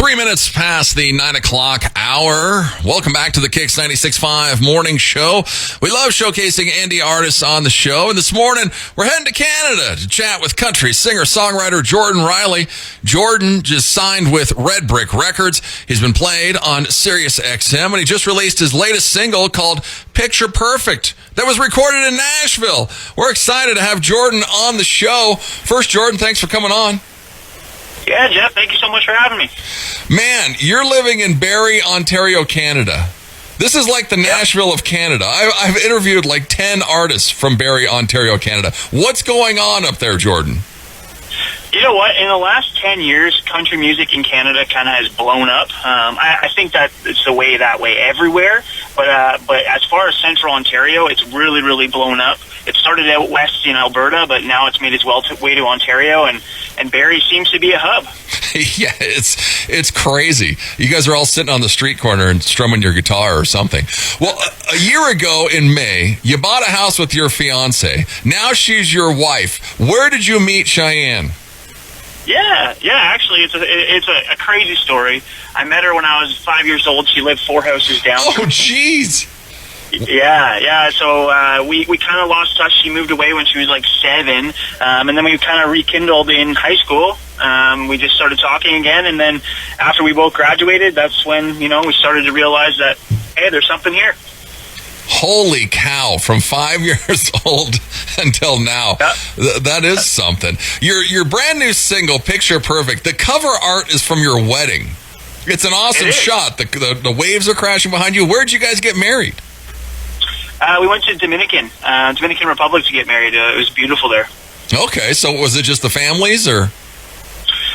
3 minutes past the 9 o'clock hour. Welcome back to the KIX 96.5 morning show. We love showcasing indie artists on the show. And this morning, we're heading to Canada to chat with country singer-songwriter Jordan Riley. Jordan just signed with Red Brick Records. He's been played on Sirius XM, and he just released his latest single called Picture Perfect that was recorded in Nashville. We're excited to have Jordan on the show. First, Jordan, thanks for coming on. Yeah, Jeff, thank you so much for having me. Man, you're living in Barrie, Ontario, Canada. This is like the Nashville of Canada. I've interviewed like 10 artists from Barrie, Ontario, Canada. What's going on up there, Jordan? You know what? In the last 10 years, country music in Canada kind of has blown up. I think that it's that way everywhere. But as far as Central Ontario, it's really, really blown up. It started out west in Alberta, but now it's made its way to Ontario, and Barrie seems to be a hub. Yeah, it's crazy. You guys are all sitting on the street corner and strumming your guitar or something. Well, a year ago in May, you bought a house with your fiance. Now she's your wife. Where did you meet Cheyenne? Yeah. Actually, it's a crazy story. I met her when I was 5 years old. She lived 4 houses down. Oh, jeez. Yeah. So we kind of lost touch. She moved away when she was like 7, and then we kind of rekindled in high school. We just started talking again, and then after we both graduated, that's when we started to realize that hey, there's something here. Holy cow! From 5 years old until now, that is something. Your brand new single, Picture Perfect. The cover art is from your wedding. It's an awesome shot. The waves are crashing behind you. Where'd you guys get married? We went to Dominican Republic to get married. It was beautiful there. Okay, so was it just the families, or?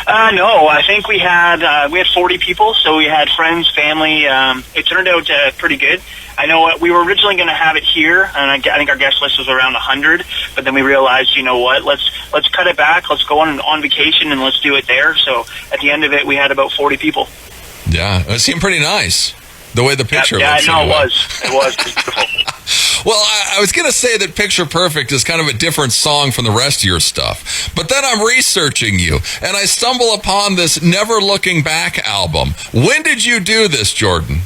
No, I think we had 40 people, so we had friends, family. It turned out pretty good. I know we were originally going to have it here, and I think our guest list was around 100. But then we realized, you know what? Let's cut it back. Let's go on vacation and let's do it there. So at the end of it, we had about 40 people. Yeah, it seemed pretty nice. The way the picture looks. Yeah, no, it was beautiful. Well, I was going to say that Picture Perfect is kind of a different song from the rest of your stuff. But then I'm researching you, and I stumble upon this Never Looking Back album. When did you do this, Jordan?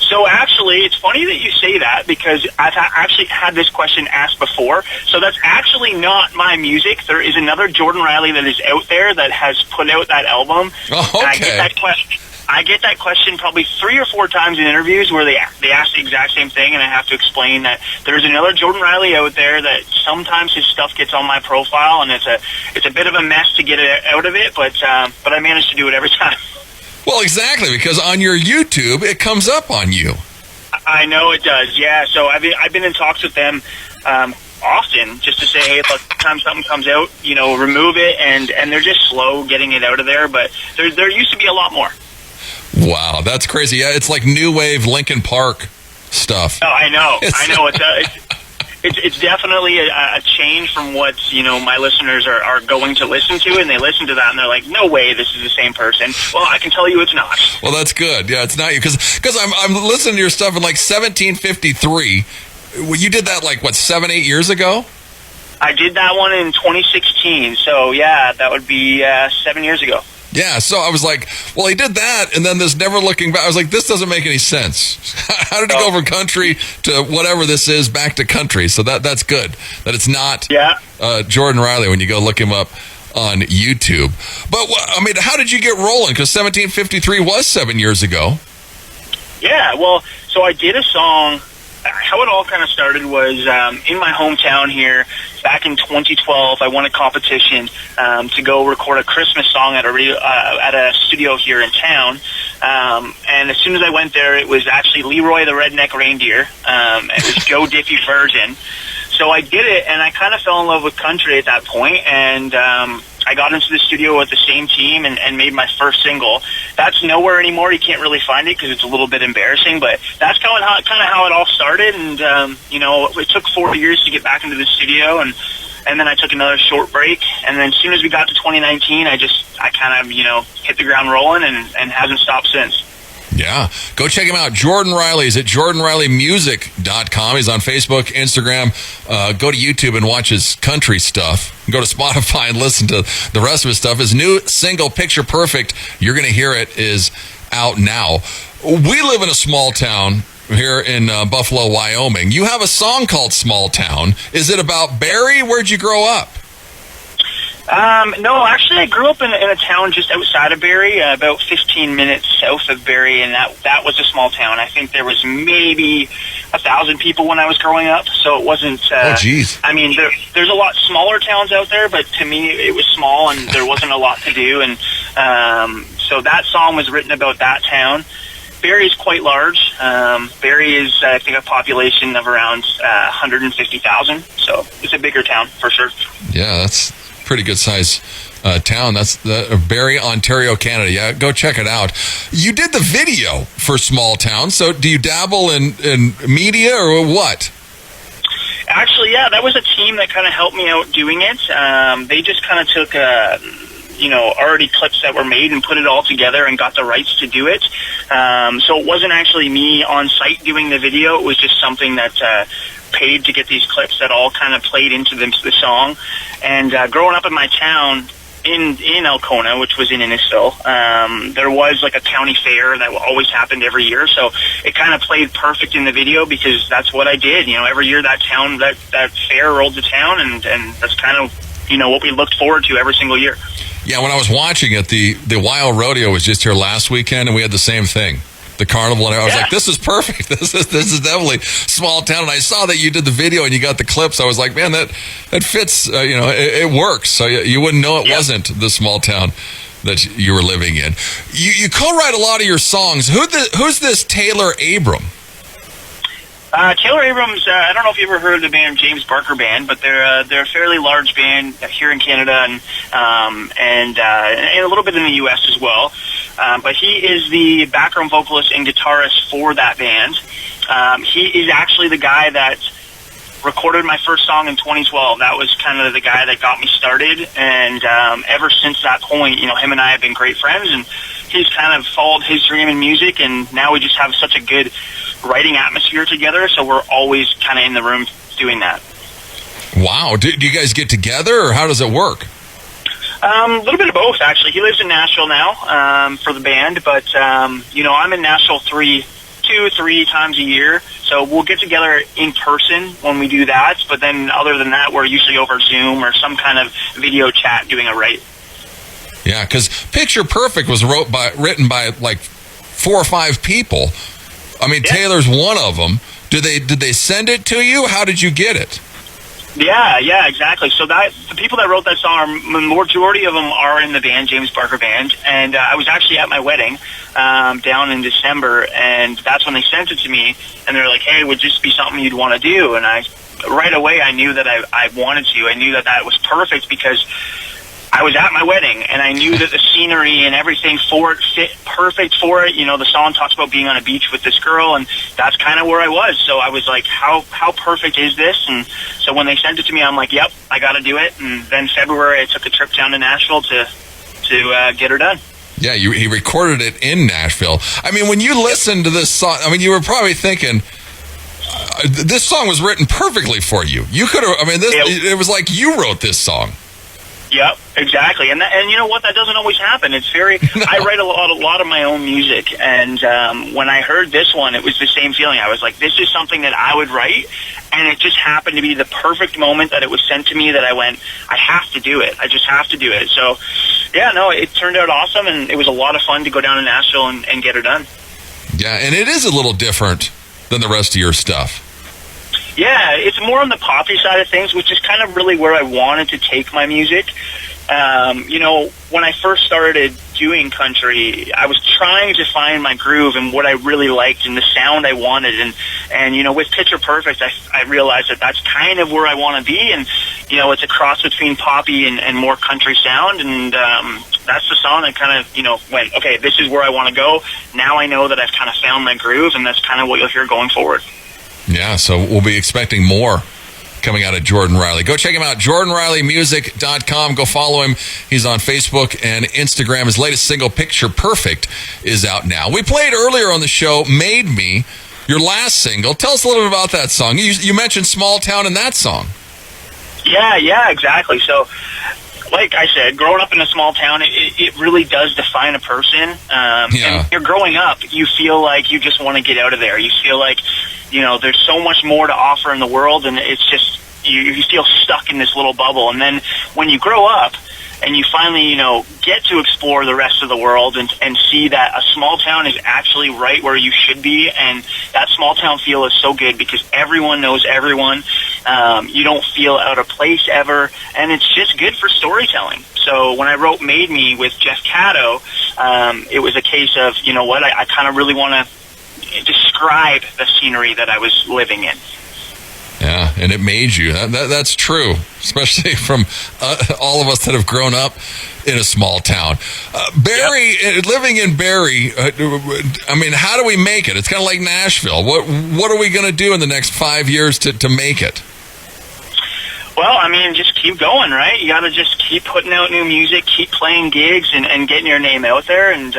So actually, it's funny that you say that because I've actually had this question asked before. So that's actually not my music. There is another Jordan Riley that is out there that has put out that album. Oh, okay. And I get that question probably 3 or 4 times in interviews where they ask the exact same thing, and I have to explain that there's another Jordan Riley out there that sometimes his stuff gets on my profile, and it's a bit of a mess to get it out of it, but I manage to do it every time. Well, exactly, because on your YouTube, it comes up on you. I know it does, yeah. So I've been in talks with them often just to say, hey, look, time something comes out, remove it, and they're just slow getting it out of there, but there used to be a lot more. Wow, that's crazy. Yeah, it's like new wave Linkin Park stuff. Oh, I know. It's definitely a change from what my listeners are going to listen to, and they listen to that and they're like, no way, this is the same person. Well, I can tell you it's not. Well, that's good. Yeah, it's not you because I'm listening to your stuff in like 1753. You did that 7-8 years ago? I did that one in 2016. So yeah, that would be 7 years ago. Yeah, so I was like, well, he did that, and then there's Never Looking Back. I was like, this doesn't make any sense. How did he go from country to whatever this is back to country? So that's good, that it's not Jordan Riley when you go look him up on YouTube. But, how did you get rolling? Because 1753 was 7 years ago. Yeah, well, so I did a song. How it all kind of started was in my hometown here. Back in 2012, I won a competition to go record a Christmas song at a studio here in town. And as soon as I went there, it was actually Leroy the Redneck Reindeer. It was Joe Diffie version. So I did it, and I kind of fell in love with country at that point, and I got into the studio with the same team and made my first single. That's nowhere anymore. You can't really find it because it's a little bit embarrassing, but that's kind of how it all started. And it took 4 years to get back into the studio, and then I took another short break. And then as soon as we got to 2019, I kind of hit the ground rolling and hasn't stopped since. Yeah. Go check him out. Jordan Riley is at jordanrileymusic.com. He's on Facebook, Instagram. Go to YouTube and watch his country stuff. Go to Spotify and listen to the rest of his stuff. His new single, Picture Perfect, you're going to hear it, is out now. We live in a small town here in Buffalo, Wyoming. You have a song called Small Town. Is it about Barrie? Where'd you grow up? No, actually, I grew up in a town just outside of Barrie, about 15 minutes south of Barrie, and that was a small town. I think there was maybe 1,000 people when I was growing up, so it wasn't... oh, geez. I mean, there's a lot smaller towns out there, but to me, it was small, and there wasn't a lot to do, and so that song was written about that town. Barrie is quite large. Barrie is, I think, a population of around 150,000, so it's a bigger town, for sure. Yeah, that's pretty good size town. That's the Barrie, Ontario, Canada. Yeah, go check it out. You did the video for Small Town, so do you dabble in media or what? Actually, yeah, that was a team that kind of helped me out doing it. They just kind of took already clips that were made and put it all together and got the rights to do it. So it wasn't actually me on site doing the video. It was just something that paid to get these clips that all kind of played into the song. And growing up in my town in Elkona, which was in Innisfil, there was like a county fair that always happened every year. So it kind of played perfect in the video because that's what I did. Every year that fair rolled to town, and that's kind of what we looked forward to every single year. Yeah, when I was watching it, the Wild Rodeo was just here last weekend, and we had the same thing. The carnival, and I was like, this is perfect. This is definitely Small Town. And I saw that you did the video and you got the clips. I was like, man, that fits, it works. So you wouldn't know it wasn't the small town that you were living in. You co-write a lot of your songs. Who's this Taylor Abram? Taylor Abrams, I don't know if you ever heard of the band James Barker Band, but they're a fairly large band here in Canada and a little bit in the U.S. as well. But he is the background vocalist and guitarist for that band. He is actually the guy that recorded my first song in 2012. That was kind of the guy that got me started, and ever since that point, him and I have been great friends, and he's kind of followed his dream in music, and now we just have such a good writing atmosphere together, so we're always kind of in the room doing that. Wow. Do you guys get together, or how does it work? A little bit of both, actually. He lives in Nashville now for the band, but, I'm in Nashville 3 times a year, so we'll get together in person when we do that, but then other than that, we're usually over Zoom or some kind of video chat doing a write. Yeah, because Picture Perfect was written by like 4 or 5 people. I mean, yeah. Taylor's one of them. Did they send it to you? How did you get it? Yeah, exactly. So the people that wrote that song, the majority of them are in the band, James Barker Band, and I was actually at my wedding down in December, and that's when they sent it to me, and they're like, hey, would this be something you'd want to do? And right away I knew that I wanted to. I knew that was perfect because I was at my wedding, and I knew that the scenery and everything for it fit perfect for it. The song talks about being on a beach with this girl, and that's kind of where I was. So I was like, how perfect is this? And so when they sent it to me, I'm like, yep, I got to do it. And then February, I took a trip down to Nashville to get her done. Yeah, he recorded it in Nashville. I mean, when you listened to this song, I mean, you were probably thinking, this song was written perfectly for you. You could have, it was like you wrote this song. Yep, exactly, and you know what? That doesn't always happen. It's very. No. I write a lot of my own music, and when I heard this one, it was the same feeling. I was like, this is something that I would write, and it just happened to be the perfect moment that it was sent to me that I went, I have to do it. I just have to do it. So, yeah, no, it turned out awesome, and it was a lot of fun to go down to Nashville and get her done. Yeah, and it is a little different than the rest of your stuff. Yeah, it's more on the poppy side of things, which is kind of really where I wanted to take my music. When I first started doing country, I was trying to find my groove and what I really liked and the sound I wanted. And with Picture Perfect, I realized that that's kind of where I want to be. And, it's a cross between poppy and more country sound. And that's the song that kind of, went, okay, this is where I want to go. Now I know that I've kind of found my groove, and that's kind of what you'll hear going forward. Yeah, so we'll be expecting more coming out of Jordan Riley. Go check him out, jordanrileymusic.com. Go follow him. He's on Facebook and Instagram. His latest single, Picture Perfect, is out now. We played earlier on the show, Made Me, your last single. Tell us a little bit about that song. You mentioned small town in that song. Yeah, exactly. So, like I said, growing up in a small town, it really does define a person. And you're growing up, you feel like you just want to get out of there. You feel like, there's so much more to offer in the world, and it's just, you feel stuck in this little bubble. And then when you grow up and you finally, get to explore the rest of the world and see that a small town is actually right where you should be, and that small town feel is so good because everyone knows everyone. You don't feel out of place ever, and it's just good for storytelling. So when I wrote Made Me with Jeff Caddo, it was a case of, I kind of really want to describe the scenery that I was living in. Yeah, and it made you. That's true, especially from all of us that have grown up in a small town. Barrie, living in Barrie, how do we make it? It's kind of like Nashville. What are we going to do in the next 5 years to make it? Well, just keep going, right? You got to just keep putting out new music, keep playing gigs, and getting your name out there. And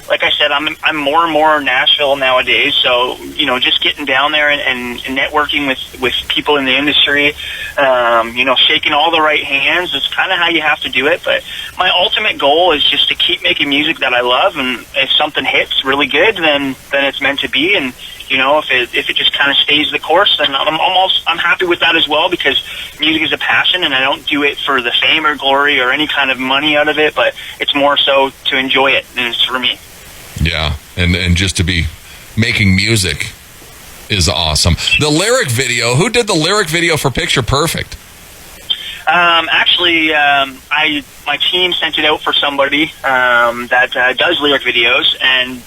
like I said, I'm more and more Nashville nowadays. So just getting down there and networking with people in the industry, shaking all the right hands. It's kind of how you have to do it. But my ultimate goal is just to keep making music that I love, and if something hits really good, then it's meant to be. And if it just kind of stays the course, then I'm happy with that as well, because music is a passion, and I don't do it for the fame or glory or any kind of money out of it, but it's more so to enjoy it, and it's for me. Yeah, and just to be making music is awesome. The lyric video, who did the lyric video for Picture Perfect? My team sent it out for somebody that does lyric videos, and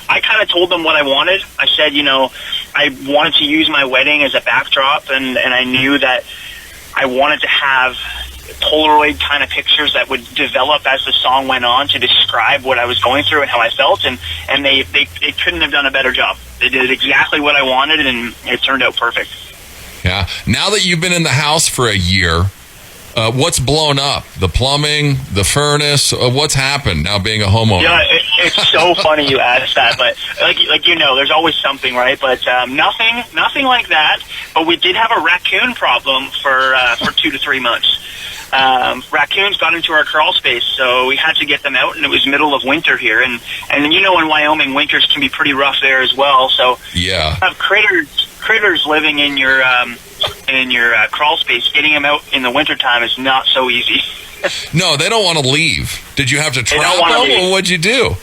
I kind of told them what I wanted. I said, I wanted to use my wedding as a backdrop, and I knew that I wanted to have Polaroid kind of pictures that would develop as the song went on to describe what I was going through and how I felt, and they couldn't have done a better job. They did exactly what I wanted, and it turned out perfect. Yeah. Now that you've been in the house for a year, what's blown up? The plumbing, the furnace, what's happened now being a homeowner? Yeah, it's so funny you asked that, but there's always something, right? But nothing like that. But we did have a raccoon problem for 2 to 3 months. Raccoons got into our crawl space, so we had to get them out, and it was middle of winter here, and in Wyoming, winters can be pretty rough there as well. So yeah, have critters living in your crawl space. Getting them out in the wintertime is not so easy. No, they don't want to leave. Did you have to trap them, or what'd you do?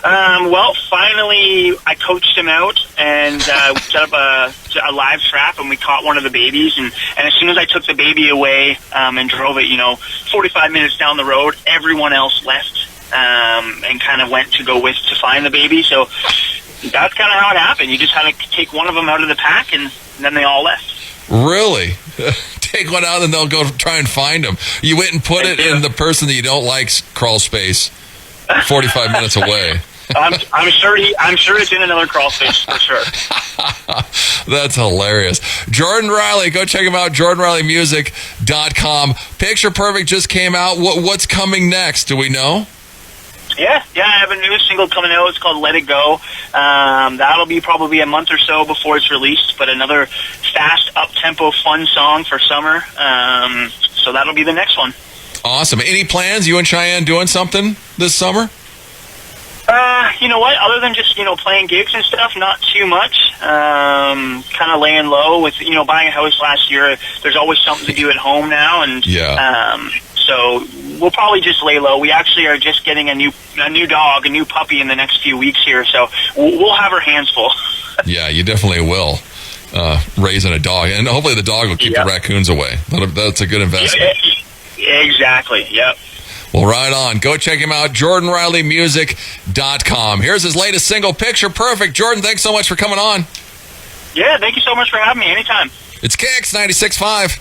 Well, finally, I coached him out and set up a live trap, and we caught one of the babies. And as soon as I took the baby away and drove it, 45 minutes down the road, everyone else left and kind of went to find the baby. So that's kind of how it happened. You just had to take one of them out of the pack, and then they all left. Really? Take one out, and they'll go try and find them. You went and put it in the person that you don't like's crawl space 45 minutes away. I'm sure it's in another crawl space for sure. That's hilarious. Jordan Riley, go check him out, jordanrileymusic.com. Picture Perfect just came out. What's coming next? Do we know? Yeah, I have a new single coming out. It's called Let It Go. That'll be probably a month or so before it's released, but another fast, up-tempo, fun song for summer. So that'll be the next one. Awesome. Any plans? You and Cheyenne doing something this summer? You know what? Other than just, playing gigs and stuff, not too much. Kind of laying low with, buying a house last year. There's always something to do at home now, and so we'll probably just lay low. We actually are just getting a new dog, a new puppy in the next few weeks here, so we'll have our hands full. Yeah, you definitely will. Raising a dog, and hopefully the dog will keep the raccoons away. That's a good investment. Exactly. Yep. Well, right on. Go check him out, jordanrileymusic.com. Here's his latest single, Picture Perfect. Jordan, thanks so much for coming on. Yeah, thank you so much for having me. Anytime. It's KIX 96.5.